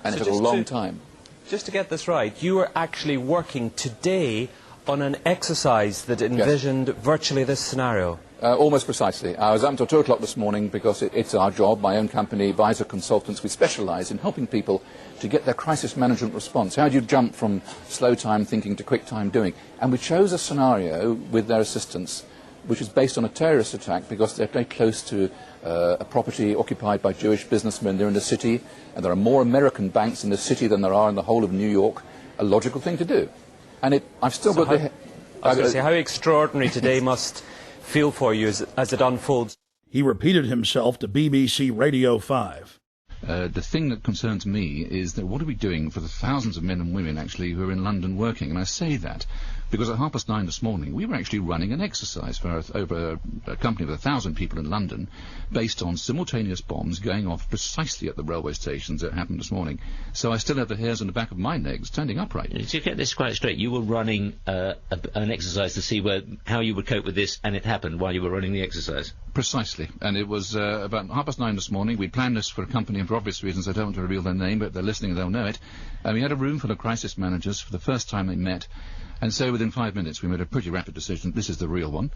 and it took a long time. Just to get this right, you were actually working today on an exercise that envisioned virtually this scenario. Almost precisely. I was up until 2 o'clock this morning because it's our job, my own company, Advisor Consultants. We specialise in helping people to get their crisis management response. How do you jump from slow time thinking to quick time doing? And we chose a scenario with their assistance which is based on a terrorist attack because they're very close to a property occupied by Jewish businessmen. They're in the city, and there are more American banks in the city than there are in the whole of New York. A logical thing to do. And I've still got the... I was going to say, how extraordinary today must feel for you as it unfolds. He repeated himself to BBC Radio 5. The thing that concerns me is that what are we doing for the thousands of men and women actually who are in London working? And I say that because at 9:30 this morning we were actually running an exercise for over a company of 1,000 people in London based on simultaneous bombs going off precisely at the railway stations that happened this morning. So I still have the hairs on the back of my legs standing upright. To get this quite straight, you were running an exercise to see how you would cope with this, and it happened while you were running the exercise? Precisely. And it was about 9:30 this morning. We planned this for a company, and for obvious reasons I don't want to reveal their name, but if they're listening they'll know it. And we had a room full of crisis managers for the first time they met. And so within 5 minutes we made a pretty rapid decision. This is the real one.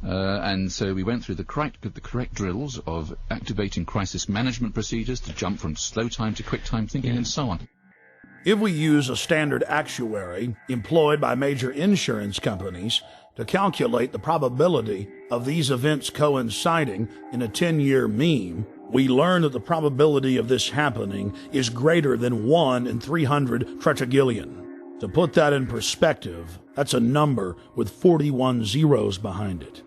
And so we went through the correct drills of activating crisis management procedures to jump from slow time to quick time thinking and so on. If we use a standard actuary employed by major insurance companies to calculate the probability of these events coinciding in a 10-year mean, we learn that the probability of this happening is greater than 1 in 300 tetragillion. To put that in perspective, that's a number with 41 zeros behind it.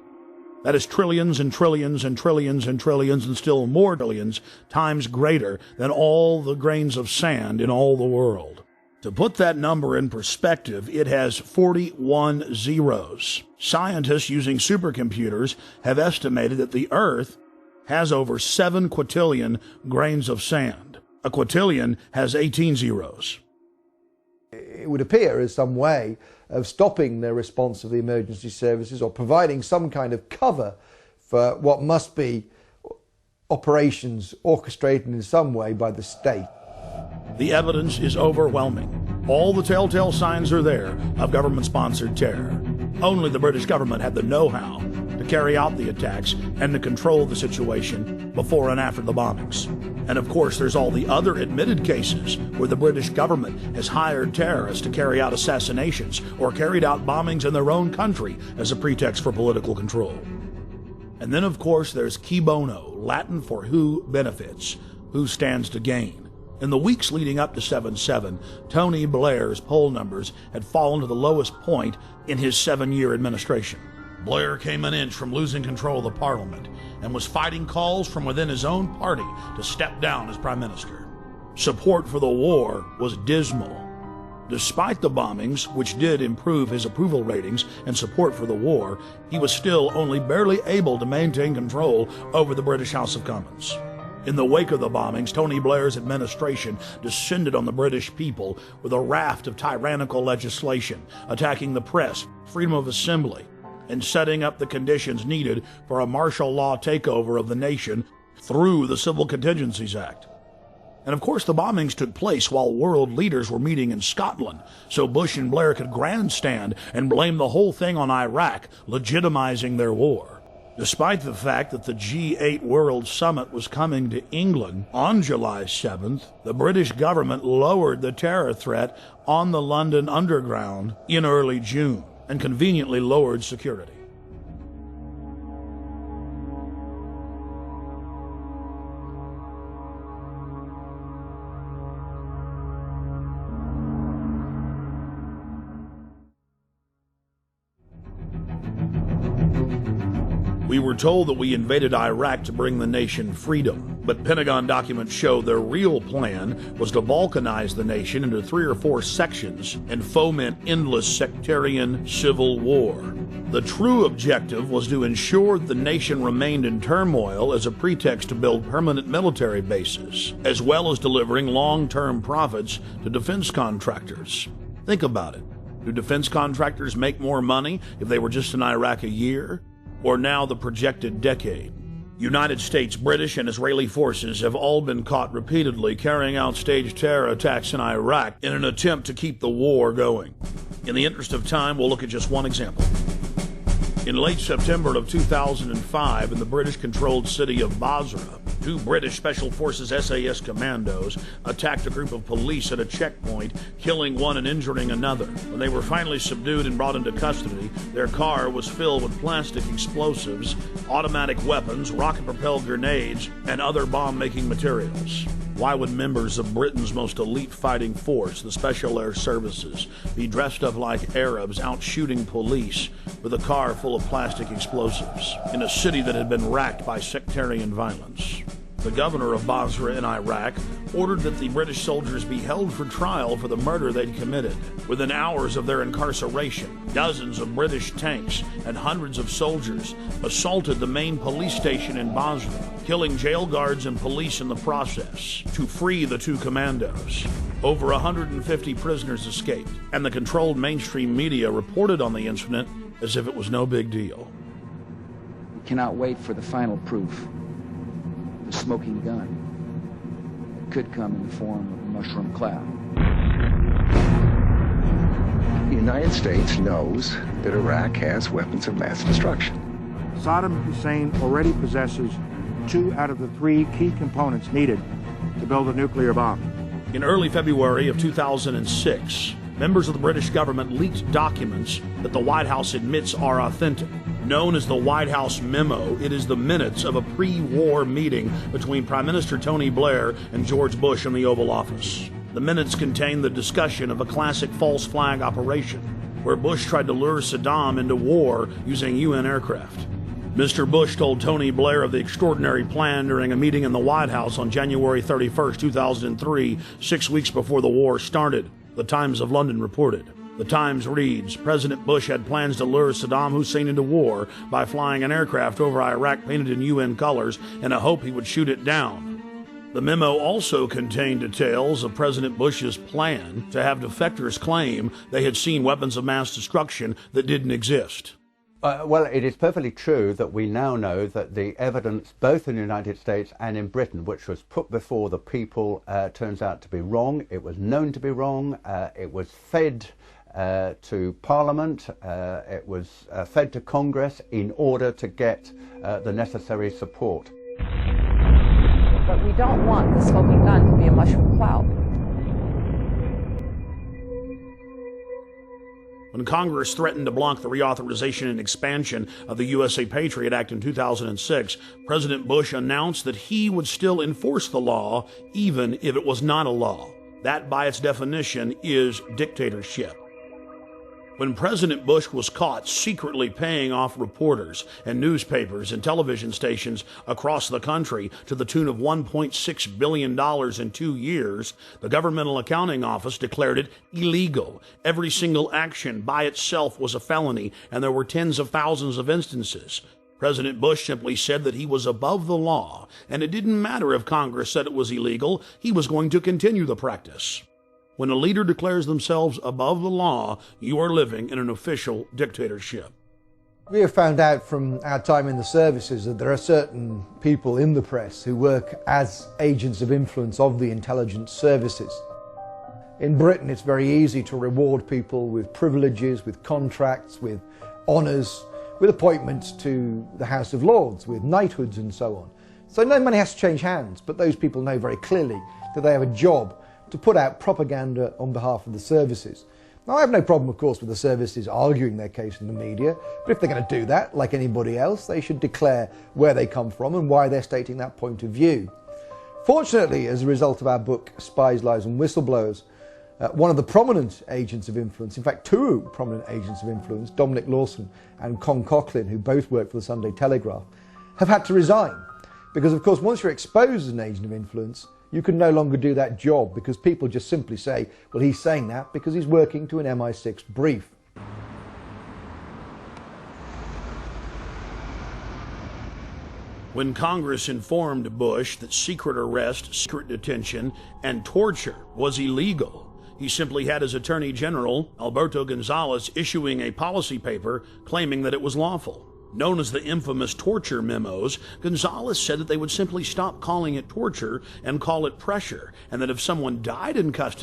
That is trillions and trillions and trillions and trillions and still more trillions times greater than all the grains of sand in all the world. To put that number in perspective, it has 41 zeros. Scientists using supercomputers have estimated that the Earth has over 7 quintillion grains of sand. A quintillion has 18 zeros. It would appear as some way of stopping the response of the emergency services or providing some kind of cover for what must be operations orchestrated in some way by the state. The evidence is overwhelming. All the telltale signs are there of government-sponsored terror. Only the British government had the know-how to carry out the attacks and to control the situation before and after the bombings. And of course, there's all the other admitted cases where the British government has hired terrorists to carry out assassinations or carried out bombings in their own country as a pretext for political control. And then, of course, there's qui bono, Latin for who benefits, who stands to gain. In the weeks leading up to 7/7, Tony Blair's poll numbers had fallen to the lowest point in his 7-year administration. Blair came an inch from losing control of the parliament and was fighting calls from within his own party to step down as prime minister. Support for the war was dismal. Despite the bombings, which did improve his approval ratings and support for the war, he was still only barely able to maintain control over the British House of Commons. In the wake of the bombings, Tony Blair's administration descended on the British people with a raft of tyrannical legislation, attacking the press, freedom of assembly, and setting up the conditions needed for a martial law takeover of the nation through the Civil Contingencies Act. And of course the bombings took place while world leaders were meeting in Scotland, so Bush and Blair could grandstand and blame the whole thing on Iraq, legitimizing their war. Despite the fact that the G8 World Summit was coming to England on July 7th, the British government lowered the terror threat on the London Underground in early June and conveniently lowered security. We were told that we invaded Iraq to bring the nation freedom, but Pentagon documents show their real plan was to balkanize the nation into 3 or 4 sections and foment endless sectarian civil war. The true objective was to ensure the nation remained in turmoil as a pretext to build permanent military bases, as well as delivering long-term profits to defense contractors. Think about it. Do defense contractors make more money if they were just in Iraq a year? Or now the projected decade? United States, British, and Israeli forces have all been caught repeatedly carrying out staged terror attacks in Iraq in an attempt to keep the war going. In the interest of time, we'll look at just one example. In late September of 2005, in the British-controlled city of Basra, 2 British Special Forces SAS commandos attacked a group of police at a checkpoint, killing one and injuring another. When they were finally subdued and brought into custody, their car was filled with plastic explosives, automatic weapons, rocket-propelled grenades, and other bomb-making materials. Why would members of Britain's most elite fighting force, the Special Air Services, be dressed up like Arabs out shooting police with a car full of plastic explosives in a city that had been racked by sectarian violence? The governor of Basra in Iraq ordered that the British soldiers be held for trial for the murder they'd committed. Within hours of their incarceration, dozens of British tanks and hundreds of soldiers assaulted the main police station in Basra, killing jail guards and police in the process to free the 2 commandos. Over 150 prisoners escaped, and the controlled mainstream media reported on the incident as if it was no big deal. We cannot wait for the final proof. The smoking gun. It could come in the form of a mushroom cloud. The United States knows that Iraq has weapons of mass destruction. Saddam Hussein already possesses 2 out of the 3 key components needed to build a nuclear bomb. In early February of 2006, members of the British government leaked documents that the White House admits are authentic. Known as the White House Memo, it is the minutes of a pre-war meeting between Prime Minister Tony Blair and George Bush in the Oval Office. The minutes contain the discussion of a classic false flag operation, where Bush tried to lure Saddam into war using UN aircraft. Mr. Bush told Tony Blair of the extraordinary plan during a meeting in the White House on January 31, 2003, 6 weeks before the war started, the Times of London reported. The Times reads, President Bush had plans to lure Saddam Hussein into war by flying an aircraft over Iraq painted in UN colors in a hope he would shoot it down. The memo also contained details of President Bush's plan to have defectors claim they had seen weapons of mass destruction that didn't exist. Well, it is perfectly true that we now know that the evidence, both in the United States and in Britain, which was put before the people, turns out to be wrong. It was known to be wrong. It was fed to Parliament. It was fed to Congress in order to get the necessary support. But we don't want the smoking gun to be a mushroom cloud. When Congress threatened to block the reauthorization and expansion of the USA Patriot Act in 2006, President Bush announced that he would still enforce the law even if it was not a law. That, by its definition, is dictatorship. When President Bush was caught secretly paying off reporters and newspapers and television stations across the country to the tune of $1.6 billion in 2 years, the Governmental Accounting Office declared it illegal. Every single action by itself was a felony, and there were tens of thousands of instances. President Bush simply said that he was above the law, and it didn't matter if Congress said it was illegal, he was going to continue the practice. When a leader declares themselves above the law, you are living in an official dictatorship. We have found out from our time in the services that there are certain people in the press who work as agents of influence of the intelligence services. In Britain, it's very easy to reward people with privileges, with contracts, with honours, with appointments to the House of Lords, with knighthoods and so on. So no money has to change hands, but those people know very clearly that they have a job to put out propaganda on behalf of the services. Now, I have no problem, of course, with the services arguing their case in the media, but if they're going to do that, like anybody else, they should declare where they come from and why they're stating that point of view. Fortunately, as a result of our book, Spies, Lies and Whistleblowers, one of the prominent agents of influence, in fact 2 prominent agents of influence, Dominic Lawson and Con Coughlin, who both work for the Sunday Telegraph, have had to resign. Because, of course, once you're exposed as an agent of influence, you can no longer do that job because people just simply say, well, he's saying that because he's working to an MI6 brief. When Congress informed Bush that secret arrest, secret detention, and torture was illegal, he simply had his Attorney General, Alberto Gonzales, issuing a policy paper claiming that it was lawful. Known as the infamous torture memos, Gonzalez said that they would simply stop calling it torture and call it pressure, and that if someone died in custody,